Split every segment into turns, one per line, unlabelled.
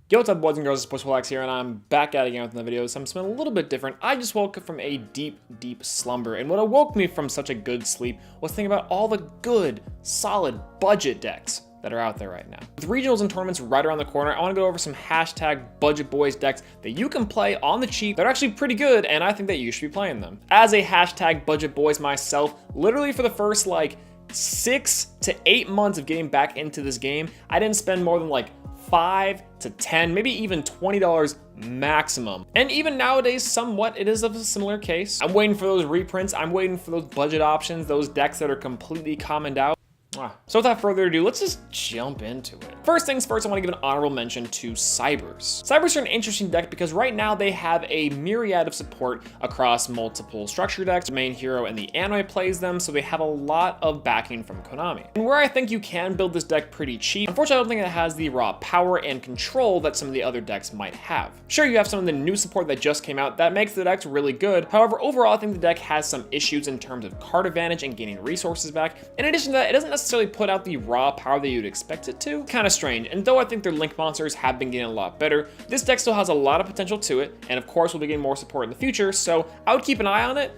Yo, what's up, boys and girls? It's SwoleTrain here, and I'm back at it again with another video. So something a little bit different. I just woke up from a deep, deep slumber, and what awoke me from such a good sleep was thinking about all the good, solid budget decks that are out there right now. With regionals and tournaments right around the corner, I want to go over some hashtag budget boys decks that you can play on the cheap. They're actually pretty good, and I think that you should be playing them. As a hashtag budget boys myself, literally for the first like 6 to 8 months of getting back into this game, I didn't spend more than like $5 to $10, maybe even $20 maximum. And even nowadays, somewhat, it is of a similar case. I'm waiting for those reprints. I'm waiting for those budget options, those decks that are completely commoned out. So without further ado, let's just jump into it. First things first, I want to give an honorable mention to Cybers. Cybers are an interesting deck because right now they have a myriad of support across multiple structure decks. The main hero and the anime plays them, so they have a lot of backing from Konami. And where I think you can build this deck pretty cheap, unfortunately I don't think it has the raw power and control that some of the other decks might have. Sure, you have some of the new support that just came out that makes the decks really good. However, overall I think the deck has some issues in terms of card advantage and gaining resources back. In addition to that, it doesn't necessarily put out the raw power that you'd expect it to. Kind of strange, and though I think their link monsters have been getting a lot better, this deck still has a lot of potential to it, and of course we'll be getting more support in the future, so I would keep an eye on it,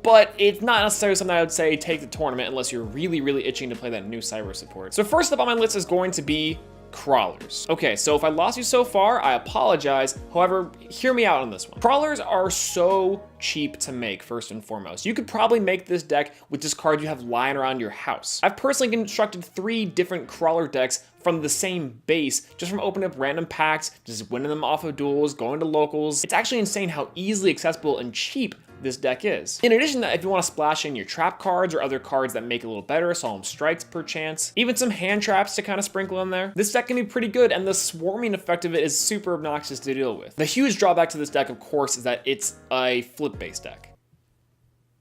but it's not necessarily something I would say take the tournament unless you're really, really itching to play that new cyber support. So first up on my list is going to be crawlers. Okay, so if I lost you so far, I apologize. However, hear me out on this one. Crawlers are so cheap to make, first and foremost. You could probably make this deck with just cards you have lying around your house. I've personally constructed 3 different crawler decks from the same base, just from opening up random packs, just winning them off of duels, going to locals. It's actually insane how easily accessible and cheap this deck is. In addition to that, if you want to splash in your trap cards or other cards that make it a little better, solemn strikes per chance, even some hand traps to kind of sprinkle in there, this deck can be pretty good, and the swarming effect of it is super obnoxious to deal with. The huge drawback to this deck, of course, is that it's a flip-based deck.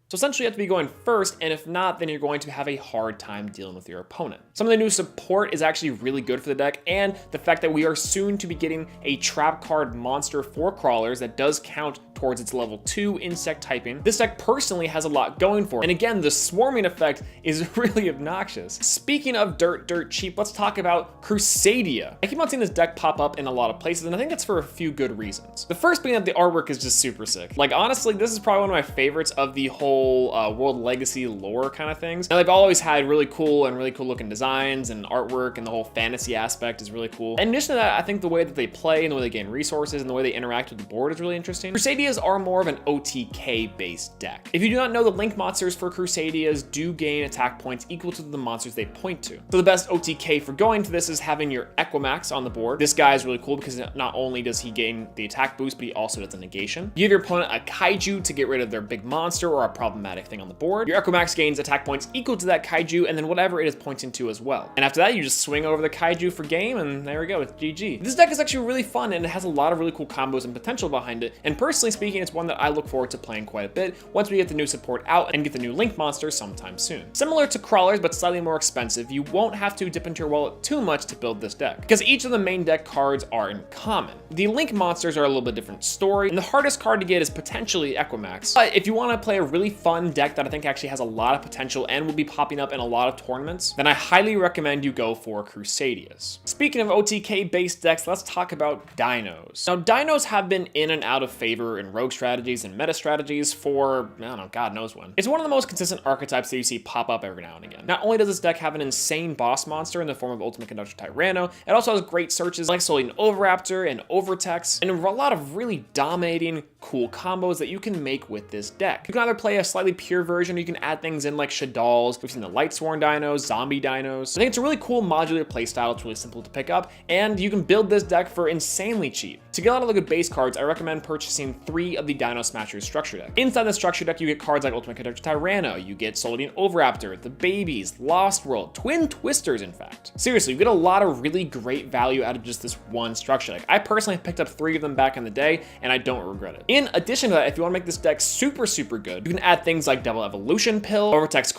So essentially you have to be going first, and if not, then you're going to have a hard time dealing with your opponent. Some of the new support is actually really good for the deck, and the fact that we are soon to be getting a trap card monster for crawlers that does count towards its level 2 insect typing. This deck personally has a lot going for it. And again, the swarming effect is really obnoxious. Speaking of dirt cheap, let's talk about Crusadia. I keep on seeing this deck pop up in a lot of places, and I think that's for a few good reasons. The first being that the artwork is just super sick. Like honestly, this is probably one of my favorites of the whole World Legacy lore kind of things. And they've always had really cool looking designs and artwork, and the whole fantasy aspect is really cool. In addition to that, I think the way that they play and the way they gain resources and the way they interact with the board is really interesting. Crusadias are more of an OTK based deck. If you do not know, the link monsters for Crusadias do gain attack points equal to the monsters they point to. So the best OTK for going to this is having your Equimax on the board. This guy is really cool because not only does he gain the attack boost, but he also does the negation. You give your opponent a Kaiju to get rid of their big monster or a problematic thing on the board. Your Equimax gains attack points equal to that Kaiju, and then whatever it is pointing to as well. And after that, you just swing over the Kaiju for game, and there we go, it's GG. This deck is actually really fun, and it has a lot of really cool combos and potential behind it. And personally speaking, it's one that I look forward to playing quite a bit once we get the new support out and get the new link monster sometime soon. Similar to crawlers, but slightly more expensive, you won't have to dip into your wallet too much to build this deck, because each of the main deck cards are in common. The link monsters are a little bit different story, and the hardest card to get is potentially Equimax. But if you want to play a really fun deck that I think actually has a lot of potential and will be popping up in a lot of tournaments, then I highly recommend you go for Crusadias. Speaking of OTK based decks, let's talk about dinos. Now, dinos have been in and out of favor in rogue strategies and meta strategies for, I don't know, God knows when. It's one of the most consistent archetypes that you see pop up every now and again. Not only does this deck have an insane boss monster in the form of Ultimate Conductor Tyranno, it also has great searches like Solean Overraptor and Overtex, and a lot of really dominating, cool combos that you can make with this deck. You can either play a slightly pure version, or you can add things in like Shadalls. We've seen the Lightsworn dinos, zombie dinos. I think it's a really cool modular playstyle. It's really simple to pick up, and you can build this deck for insanely cheap. To get a lot of the good base cards, I recommend purchasing 3 of the Dino Smashers structure deck. Inside the structure deck, you get cards like Ultimate Conductor Tyranno, you get Solean Overraptor, the Babies, Lost World, Twin Twisters, in fact. Seriously, you get a lot of really great value out of just this one structure deck. I personally picked up 3 of them back in the day, and I don't regret it. In addition to that, if you want to make this deck super good, you can add things like Double Evolution Pill, Overtex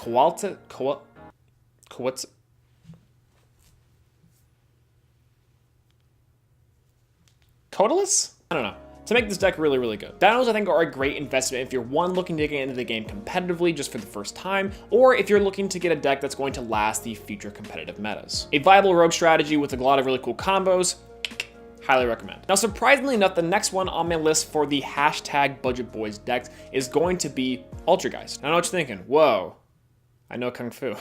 Codalus? I don't know. to make this deck really, really good. Dinos, I think, are a great investment if you're one, looking to get into the game competitively just for the first time, or if you're looking to get a deck that's going to last the future competitive metas. A viable rogue strategy with a lot of really cool combos, highly recommend. Now, surprisingly enough, the next one on my list for the hashtag Budget Boys decks is going to be Ultrageist. I know what you're thinking. Whoa, I know Kung Fu.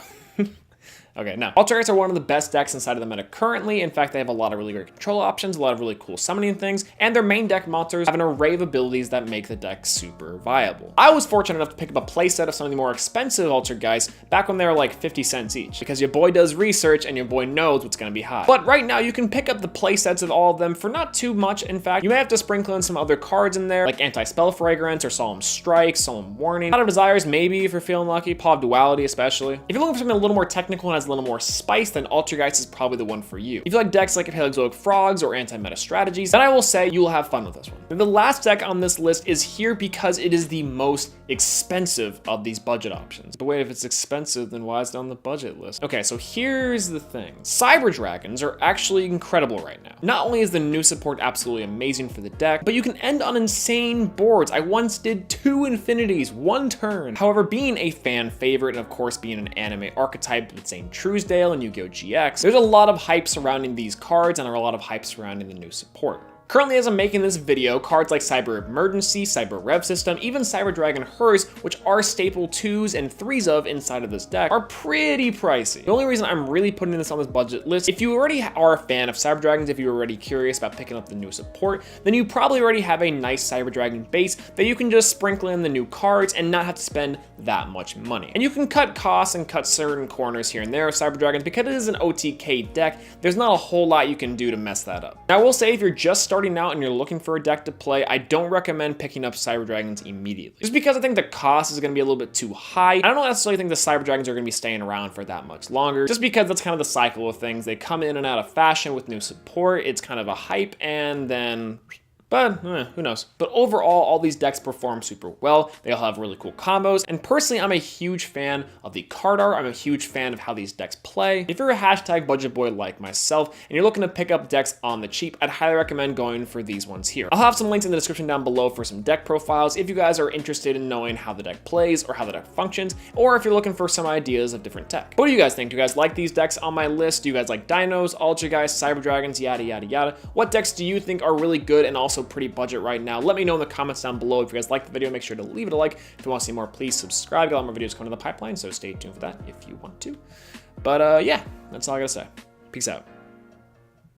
Okay, now, Ultrageists are one of the best decks inside of the meta currently. In fact, they have a lot of really great control options, a lot of really cool summoning things, and their main deck monsters have an array of abilities that make the deck super viable. I was fortunate enough to pick up a playset of some of the more expensive Ultrageists back when they were like 50 cents each, because your boy does research and your boy knows what's gonna be high. But right now, you can pick up the playsets of all of them for not too much. In fact, you may have to sprinkle in some other cards in there, like Anti-Spell Fragrance or Solemn Strike, Solemn Warning. Pot of Desires, maybe, if you're feeling lucky. Pot of Duality, especially. If you're looking for something a little more technical and has a little more spice, then Ultrageist is probably the one for you. If you like decks like Paleozoic Frogs or anti-meta strategies, then I will say you will have fun with this one. And the last deck on this list is here because it is the most expensive of these budget options. But wait, if it's expensive, then why is it on the budget list? Okay, so here's the thing. Cyber Dragons are actually incredible right now. Not only is the new support absolutely amazing for the deck, but you can end on insane boards. I once did 2 infinities, 1 turn. However, being a fan favorite, and of course being an anime archetype with St. Truesdale and Yu-Gi-Oh! GX, there's a lot of hype surrounding these cards and a lot of hype surrounding the new support. Currently, as I'm making this video, cards like Cyber Emergency, Cyber Rev System, even Cyber Dragon Hers, which are staple 2s and 3s of inside of this deck, are pretty pricey. The only reason I'm really putting this on this budget list, if you already are a fan of Cyber Dragons, if you're already curious about picking up the new support, then you probably already have a nice Cyber Dragon base that you can just sprinkle in the new cards and not have to spend that much money. And you can cut costs and cut certain corners here and there of Cyber Dragons. Because it is an OTK deck, there's not a whole lot you can do to mess that up. Now, I will say, if you're just starting out and you're looking for a deck to play, I don't recommend picking up Cyber Dragons immediately. Just because I think the cost is going to be a little bit too high. I don't necessarily think the Cyber Dragons are going to be staying around for that much longer, just because that's kind of the cycle of things. They come in and out of fashion with new support. It's kind of a hype, and then... but who knows. But overall, all these decks perform super well. They all have really cool combos. And personally, I'm a huge fan of the card art. I'm a huge fan of how these decks play. If you're a hashtag budget boy like myself, and you're looking to pick up decks on the cheap, I'd highly recommend going for these ones here. I'll have some links in the description down below for some deck profiles if you guys are interested in knowing how the deck plays or how the deck functions, or if you're looking for some ideas of different tech. What do you guys think? Do you guys like these decks on my list? Do you guys like Dinos, Ultrageists, Cyber Dragons, yada, yada, yada? What decks do you think are really good and also pretty budget right now? Let me know in the comments down below. If you guys like the video, make sure to leave it a like. If you want to see more, please subscribe. Got a lot more videos coming in the pipeline, so stay tuned for that if you want to. But yeah, that's all I gotta say. Peace out.